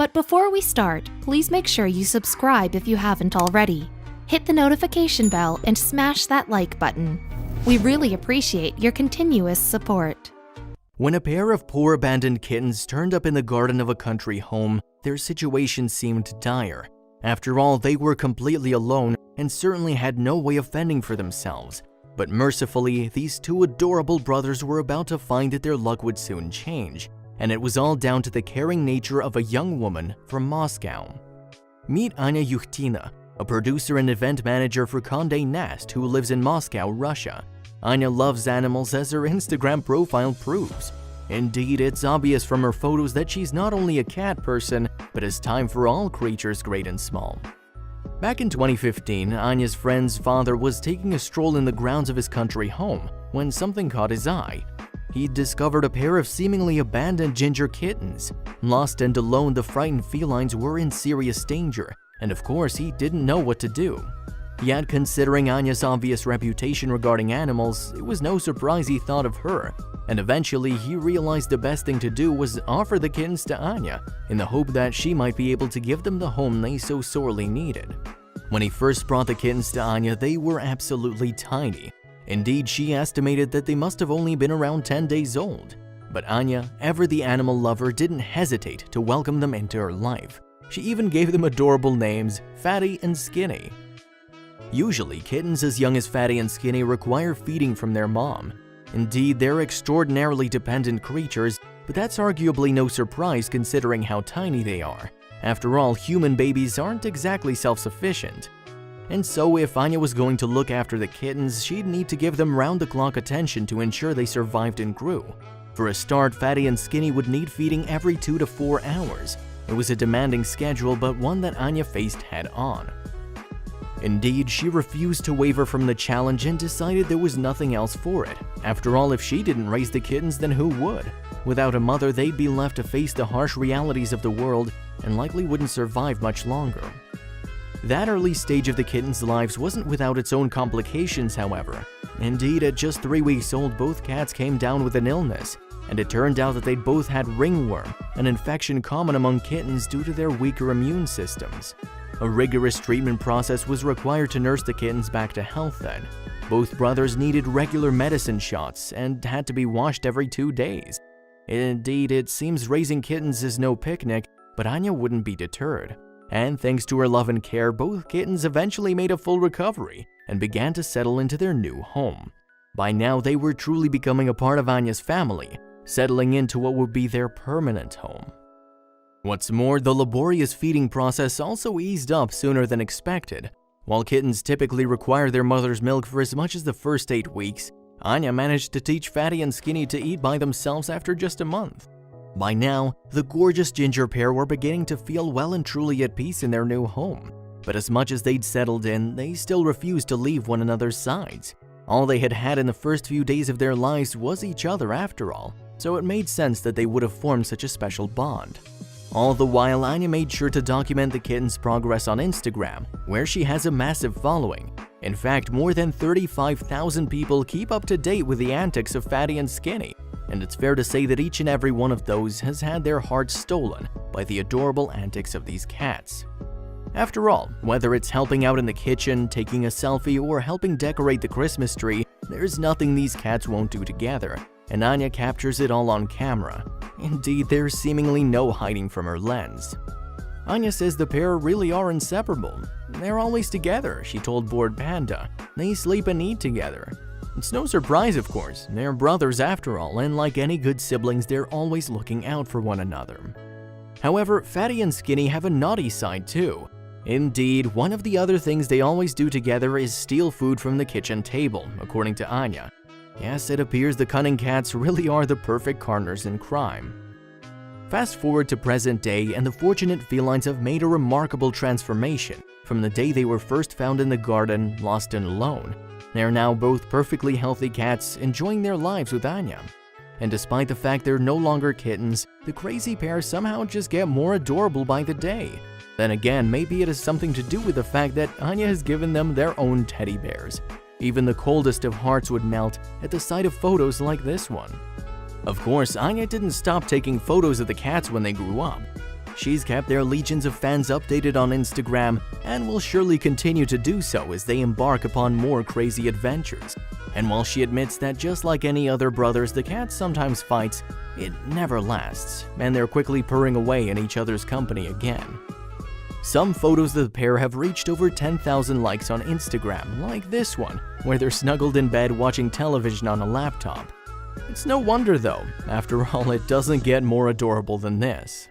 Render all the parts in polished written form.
But before we start, please make sure you subscribe if you haven't already. Hit the notification bell and smash that like button. We really appreciate your continuous support. When a pair of poor abandoned kittens turned up in the garden of a country home, their situation seemed dire. After all, they were completely alone and certainly had no way of fending for themselves. But mercifully, these two adorable brothers were about to find that their luck would soon change, and it was all down to the caring nature of a young woman from Moscow. Meet Anya Yukhtina, a producer and event manager for Condé Nast who lives in Moscow, Russia. Anya loves animals, as her Instagram profile proves. Indeed, it's obvious from her photos that she's not only a cat person, but has time for all creatures great and small. Back in 2015, Anya's friend's father was taking a stroll in the grounds of his country home when something caught his eye. He discovered a pair of seemingly abandoned ginger kittens. Lost and alone, the frightened felines were in serious danger, and of course, he didn't know what to do. Yet, considering Anya's obvious reputation regarding animals, it was no surprise he thought of her, and eventually he realized the best thing to do was offer the kittens to Anya, in the hope that she might be able to give them the home they so sorely needed. When he first brought the kittens to Anya, they were absolutely tiny. Indeed, she estimated that they must have only been around 10 days old. But Anya, ever the animal lover, didn't hesitate to welcome them into her life. She even gave them adorable names, Fatty and Skinny. Usually, kittens as young as Fatty and Skinny require feeding from their mom. Indeed, they're extraordinarily dependent creatures, but that's arguably no surprise considering how tiny they are. After all, human babies aren't exactly self-sufficient. And so if Anya was going to look after the kittens, she'd need to give them round-the-clock attention to ensure they survived and grew. For a start, Fatty and Skinny would need feeding every 2 to 4 hours. It was a demanding schedule, but one that Anya faced head-on. Indeed, she refused to waver from the challenge and decided there was nothing else for it. After all, if she didn't raise the kittens, then who would? Without a mother, they'd be left to face the harsh realities of the world and likely wouldn't survive much longer. That early stage of the kittens' lives wasn't without its own complications, however. Indeed, at just 3 weeks old, both cats came down with an illness, and it turned out that they'd both had ringworm, an infection common among kittens due to their weaker immune systems. A rigorous treatment process was required to nurse the kittens back to health then. Both brothers needed regular medicine shots and had to be washed every 2 days. Indeed, it seems raising kittens is no picnic, but Anya wouldn't be deterred. And thanks to her love and care, both kittens eventually made a full recovery and began to settle into their new home. By now, they were truly becoming a part of Anya's family, settling into what would be their permanent home. What's more, the laborious feeding process also eased up sooner than expected. While kittens typically require their mother's milk for as much as the first 8 weeks, Anya managed to teach Fatty and Skinny to eat by themselves after just a month. By now, the gorgeous ginger pair were beginning to feel well and truly at peace in their new home. But as much as they'd settled in, they still refused to leave one another's sides. All they had had in the first few days of their lives was each other after all, so it made sense that they would have formed such a special bond. All the while, Anya made sure to document the kitten's progress on Instagram, where she has a massive following. In fact, more than 35,000 people keep up to date with the antics of Fatty and Skinny, and it's fair to say that each and every one of those has had their hearts stolen by the adorable antics of these cats. After all, whether it's helping out in the kitchen, taking a selfie, or helping decorate the Christmas tree, there's nothing these cats won't do together, and Anya captures it all on camera. Indeed, there's seemingly no hiding from her lens. Anya says the pair really are inseparable. They're always together, she told Bored Panda. They sleep and eat together. It's no surprise, of course. They're brothers after all, and like any good siblings, they're always looking out for one another. However, Fatty and Skinny have a naughty side too. Indeed, one of the other things they always do together is steal food from the kitchen table, according to Anya. Yes, it appears the cunning cats really are the perfect partners in crime. Fast forward to present day, and the fortunate felines have made a remarkable transformation from the day they were first found in the garden, lost and alone. They are now both perfectly healthy cats, enjoying their lives with Anya. And despite the fact they're no longer kittens, the crazy pair somehow just get more adorable by the day. Then again, maybe it has something to do with the fact that Anya has given them their own teddy bears. Even the coldest of hearts would melt at the sight of photos like this one. Of course, Anya didn't stop taking photos of the cats when they grew up. She's kept their legions of fans updated on Instagram and will surely continue to do so as they embark upon more crazy adventures. And while she admits that just like any other brothers, the cat sometimes fights, it never lasts, and they're quickly purring away in each other's company again. Some photos of the pair have reached over 10,000 likes on Instagram, like this one, where they're snuggled in bed watching television on a laptop. It's no wonder though, after all, it doesn't get more adorable than this.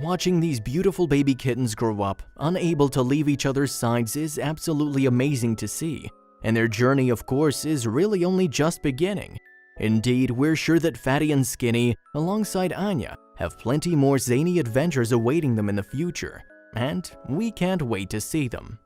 Watching these beautiful baby kittens grow up, unable to leave each other's sides, is absolutely amazing to see, and their journey, of course, is really only just beginning. Indeed, we're sure that Fatty and Skinny, alongside Anya, have plenty more zany adventures awaiting them in the future, and we can't wait to see them.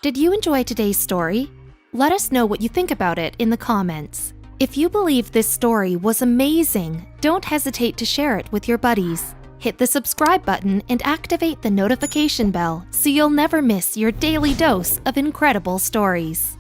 Did you enjoy today's story? Let us know what you think about it in the comments. If you believe this story was amazing, don't hesitate to share it with your buddies. Hit the subscribe button and activate the notification bell so you'll never miss your daily dose of incredible stories.